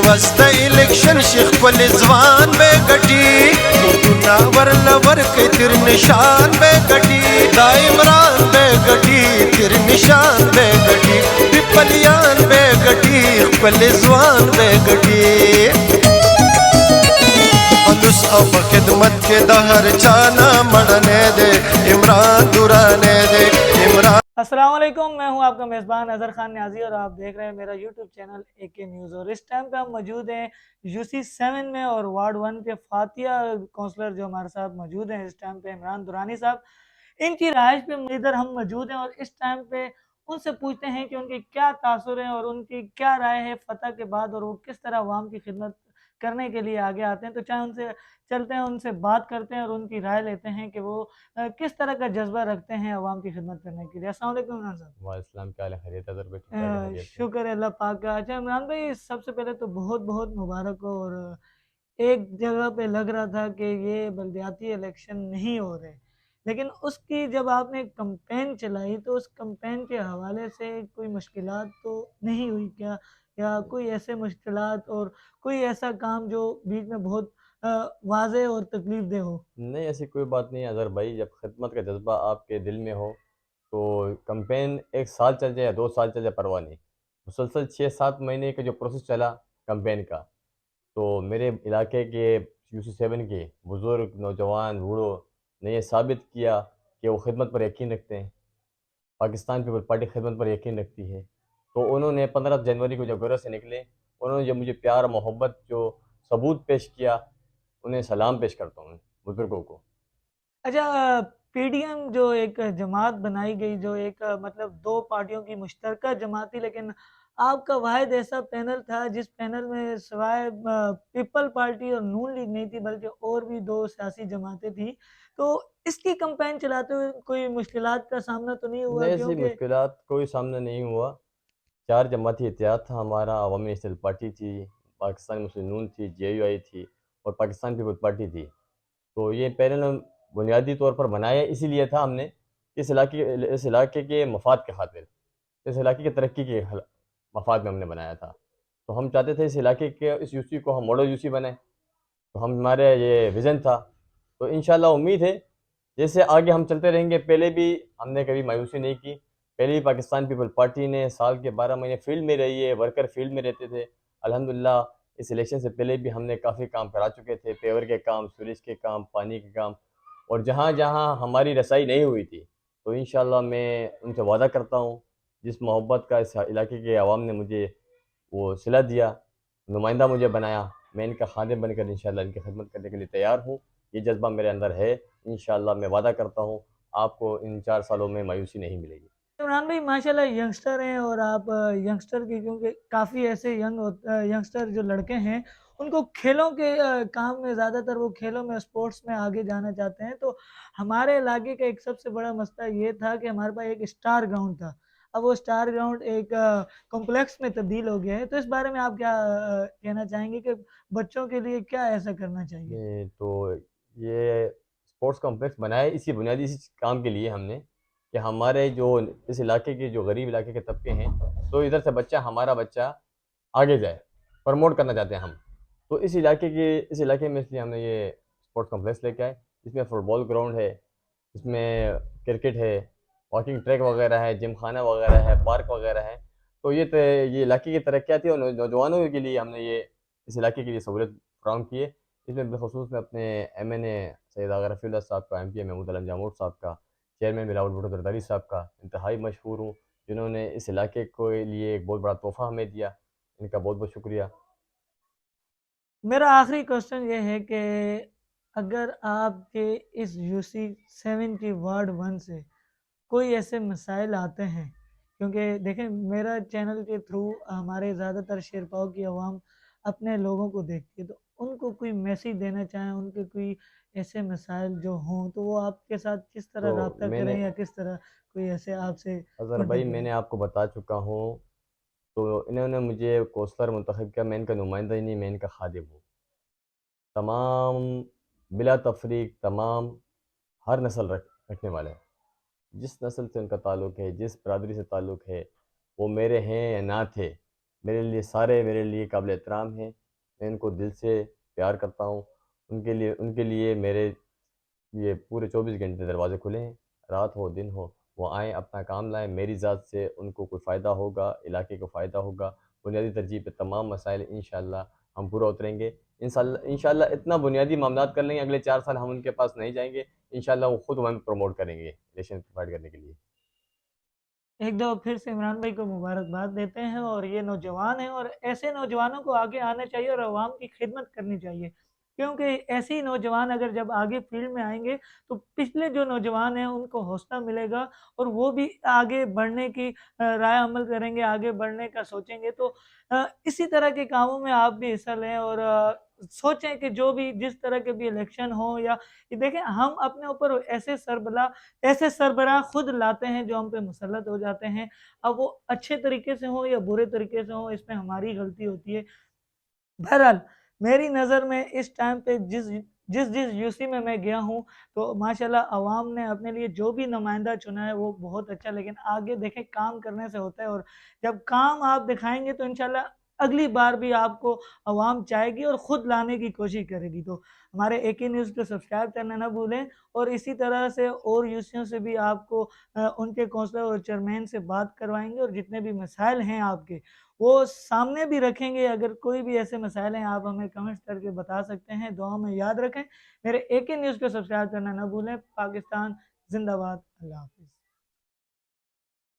وسط الیکشن شیخ پل زوان بے گٹی مردنا ورلور کے تر نشان بے گٹی دا عمران بے گٹی تر نشان بے گٹی پپلیان بے گٹی پل زوان بے گٹی اس اب خدمت کے دہر چانا مڑنے دے عمران درانے دے عمران۔ السلام علیکم، میں ہوں آپ کا میزبان اظہر خان نیازی اور آپ دیکھ رہے ہیں میرا یوٹیوب چینل اے کے نیوز۔ اور اس ٹائم پہ ہم موجود ہیں یوسی 7 میں اور وارڈ 1 کے فاتحہ کونسلر جو ہمارے ساتھ موجود ہیں اس ٹائم پہ عمران درانی صاحب، ان کی رہائش پہ ادھر ہم موجود ہیں اور اس ٹائم پہ ان سے پوچھتے ہیں کہ ان کے کیا تاثر ہیں اور ان کی کیا رائے ہے فتح کے بعد اور وہ کس طرح عوام کی خدمت کرنے کے لیے آگے آتے ہیں۔ تو چاہے ان سے چلتے ہیں، ان سے بات کرتے ہیں اور ان کی رائے لیتے ہیں کہ وہ کس طرح کا جذبہ رکھتے ہیں عوام کی خدمت کرنے کے لیے۔ السلام علیکم عمران صاحب۔ وعلیکم السلام، کیا حال ہے؟ خیریت ہے؟ شکر ہے اللہ پاک کا۔ اچھا عمران بھائی، سب سے پہلے تو بہت بہت مبارک ہو۔ اور ایک جگہ پہ لگ رہا تھا کہ یہ بلدیاتی الیکشن نہیں ہو رہے، لیکن اس کی جب آپ نے کمپین چلائی تو اس کمپین کے حوالے سے کوئی مشکلات تو نہیں ہوئی کیا، یا کوئی ایسے مشکلات اور کوئی ایسا کام جو بیچ میں بہت واضح اور تکلیف دہ ہو؟ نہیں، ایسی کوئی بات نہیں ہے اظہر بھائی۔ جب خدمت کا جذبہ آپ کے دل میں ہو تو کمپین 1 سال چل جائے یا 2 سال چل جائے پرواہ نہیں۔ مسلسل 6-7 مہینے کا جو پروسیس چلا کمپین کا، تو میرے علاقے کے یوسی 7 کے بزرگ، نوجوان، بوڑھوں نے یہ ثابت کیا کہ وہ خدمت پر یقین رکھتے ہیں، پاکستان پیپل پارٹی خدمت پر یقین رکھتی ہے۔ تو انہوں نے 15 جنوری کو جب گھروں سے نکلے، انہوں نے جب مجھے پیار اور محبت جو ثبوت پیش کیا، انہیں سلام پیش کرتا ہوں بزرگوں کو۔ اچھا، پی ڈی ایم جو ایک جماعت بنائی گئی، جو ایک مطلب 2 پارٹیوں کی مشترکہ جماعت تھی، لیکن آپ کا واحد ایسا پینل تھا جس پینل میں سوائے پیپل پارٹی اور نون لیگ نہیں تھی بلکہ اور بھی 2 سیاسی جماعتیں تھیں، تو اس کی کمپین چلاتے ہوئے کوئی مشکلات کا سامنا تو نہیں ہوا؟ نہیں، ایسی کیونکہ مشکلات کوئی سامنا نہیں ہوا۔ 4 جماعتی اتحاد تھا ہمارا، عوامی نیشنل پارٹی تھی، پاکستان مسلم نون تھی، جے یو آئی تھی، اور پاکستان پیپل پارٹی تھی۔ تو یہ پینل بنیادی طور پر بنایا اسی لیے تھا ہم نے، اس علاقے کے مفاد کے خاطر، اس علاقے کی ترقی کے مفاد میں ہم نے بنایا تھا۔ تو ہم چاہتے تھے اس علاقے کے اس یوسی کو ہم ماڈل یوسی بنائیں، تو ہمارا یہ ویژن تھا۔ تو انشاءاللہ امید ہے جیسے آگے ہم چلتے رہیں گے، پہلے بھی ہم نے کبھی مایوسی نہیں کی۔ پہلے بھی پاکستان پیپل پارٹی نے سال کے 12 مہینے فیلڈ میں رہی ہے، ورکر فیلڈ میں رہتے تھے۔ الحمدللہ اس الیکشن سے پہلے بھی ہم نے کافی کام کرا چکے تھے، پیور کے کام، سوریج کے کام، پانی کے کام، اور جہاں جہاں ہماری رسائی نہیں ہوئی تھی تو انشاءاللہ میں ان سے وعدہ کرتا ہوں، جس محبت کا اس علاقے کے عوام نے مجھے وہ صلہ دیا، نمائندہ مجھے بنایا، میں ان کا خادم بن کر انشاءاللہ ان کی خدمت کرنے کے لیے تیار ہوں۔ یہ جذبہ میرے اندر ہے، انشاءاللہ میں وعدہ کرتا ہوں آپ کو ان 4 سالوں میں مایوسی نہیں ملے گی۔ عمران بھائی ماشاءاللہ ینگسٹر ہیں، اور آپ ینگسٹر کی، کیونکہ کافی ایسے ینگسٹر جو لڑکے ہیں ان کو کھیلوں کے کام میں، زیادہ تر وہ کھیلوں میں، اسپورٹس میں آگے جانا چاہتے ہیں۔ تو ہمارے علاقے کا ایک سب سے بڑا مسئلہ یہ تھا کہ ہمارے پاس ایک اسٹار گراؤنڈ تھا، اب وہ اسٹار گراؤنڈ ایک کمپلیکس میں تبدیل ہو گیا ہے۔ تو اس بارے میں آپ کیا کہنا چاہیں گے کہ بچوں کے لیے کیا ایسا کرنا چاہیے؟ تو یہ اسپورٹس کمپلیکس بنایا اسی بنیادی اسی کام کے لیے ہم نے، کہ ہمارے جو اس علاقے کے جو غریب علاقے کے طبقے ہیں، تو ادھر سے ہمارا بچہ آگے جائے، پروموٹ کرنا چاہتے ہیں ہم۔ تو اس علاقے میں اس لیے ہم نے یہ اسپورٹس کمپلیکس لے کے آئے، جس میں فٹ بال گراؤنڈ ہے، اس میں کرکٹ ہے، واکنگ ٹریک وغیرہ ہے، جم خانہ وغیرہ ہے، پارک وغیرہ ہے۔ تو یہ علاقے کی ترقیاتی اور نوجوانوں کے لیے ہم نے یہ اس علاقے کے لیے سہولت فراہم کی ہے۔ اس میں بالخصوص میں اپنے ایم این اے سید آغا رفیع اللہ صاحب کا، ایم پی اے محمود علم جامور صاحب کا، چیئرمین بلاول بھٹو زرداری صاحب کا انتہائی مشہور ہوں، جنہوں نے اس علاقے کے لیے ایک بہت بڑا تحفہ ہمیں دیا، ان کا بہت بہت شکریہ۔ میرا آخری کوشچن یہ ہے کہ اگر آپ کے اس یوسی 7 کی وارڈ 1 سے کوئی ایسے مسائل آتے ہیں، کیونکہ دیکھیں میرا چینل کے تھرو ہمارے زیادہ تر شیرپاؤ کی عوام اپنے لوگوں کو دیکھتی ہے، تو ان کو کوئی میسیج دینا چاہیں، ان کے کوئی ایسے مسائل جو ہوں تو وہ آپ کے ساتھ کس طرح تو رابطہ میں کریں، نے یا کس طرح کوئی ایسے آپ سے اظہر بھائی، کانٹیکٹ میں کریں؟ نے آپ کو بتا چکا ہوں، تو انہوں نے مجھے کونسلر منتخب کیا، میں ان کا نمائندہ ہی نہیں، میں ان کا خادم ہوں۔ تمام بلا تفریق تمام ہر نسل رکھنے والے ہیں، جس نسل سے ان کا تعلق ہے، جس برادری سے تعلق ہے، وہ میرے ہیں یا نہ تھے، میرے لیے قابل احترام ہیں، میں ان کو دل سے پیار کرتا ہوں، ان کے لیے میرے یہ پورے 24 گھنٹے دروازے کھلے ہیں، رات ہو دن ہو وہ آئیں اپنا کام لائیں، میری ذات سے ان کو کوئی فائدہ ہوگا، علاقے کو فائدہ ہوگا، بنیادی ترجیح پہ تمام مسائل انشاءاللہ ہم پورا اتریں گے، انشاءاللہ اتنا بنیادی معاملات کر لیں گے، اگلے 4 سال ہم ان کے پاس نہیں جائیں گے، انشاءاللہ وہ خود ہمیں پروموٹ کریں گے الیکشن فائٹ کرنے کے لیے۔ ایک دو پھر سے عمران بھائی کو مبارکباد دیتے ہیں، اور یہ نوجوان ہیں اور ایسے نوجوانوں کو آگے آنا چاہیے اور عوام کی خدمت کرنی چاہیے، کیونکہ ایسے ہی نوجوان اگر جب آگے فیلڈ میں آئیں گے تو پچھلے جو نوجوان ہیں ان کو حوصلہ ملے گا اور وہ بھی آگے بڑھنے کی رائے عمل کریں گے، آگے بڑھنے کا سوچیں گے۔ تو اسی طرح کے کاموں میں آپ بھی حصہ لیں اور سوچیں کہ جو بھی جس طرح کے بھی الیکشن ہوں یا دیکھیں ہم اپنے اوپر ایسے سربراہ خود لاتے ہیں جو ہم پہ مسلط ہو جاتے ہیں، اب وہ اچھے طریقے سے ہوں یا برے طریقے سے ہوں اس میں ہماری غلطی ہوتی ہے۔ بہرحال میری نظر میں اس ٹائم پہ جس یو سی میں گیا ہوں تو ماشاءاللہ عوام نے اپنے لیے جو بھی نمائندہ چنا ہے وہ بہت اچھا، لیکن آگے دیکھیں کام کرنے سے ہوتا ہے، اور جب کام آپ دکھائیں گے تو انشاءاللہ اگلی بار بھی آپ کو عوام چاہے گی اور خود لانے کی کوشش کرے گی۔ تو ہمارے اے کے نیوز کو سبسکرائب کرنا نہ بھولیں، اور اسی طرح سے اور یوسیوں سے بھی آپ کو ان کے کونسلر اور چیئرمین سے بات کروائیں گے، اور جتنے بھی مسائل ہیں آپ کے وہ سامنے بھی رکھیں گے۔ اگر کوئی بھی ایسے مسائل ہیں آپ ہمیں کمنٹس کر کے بتا سکتے ہیں۔ دعاؤں میں یاد رکھیں، میرے اے کے نیوز کو سبسکرائب کرنا نہ بھولیں۔ پاکستان زندہ باد، اللہ حافظ۔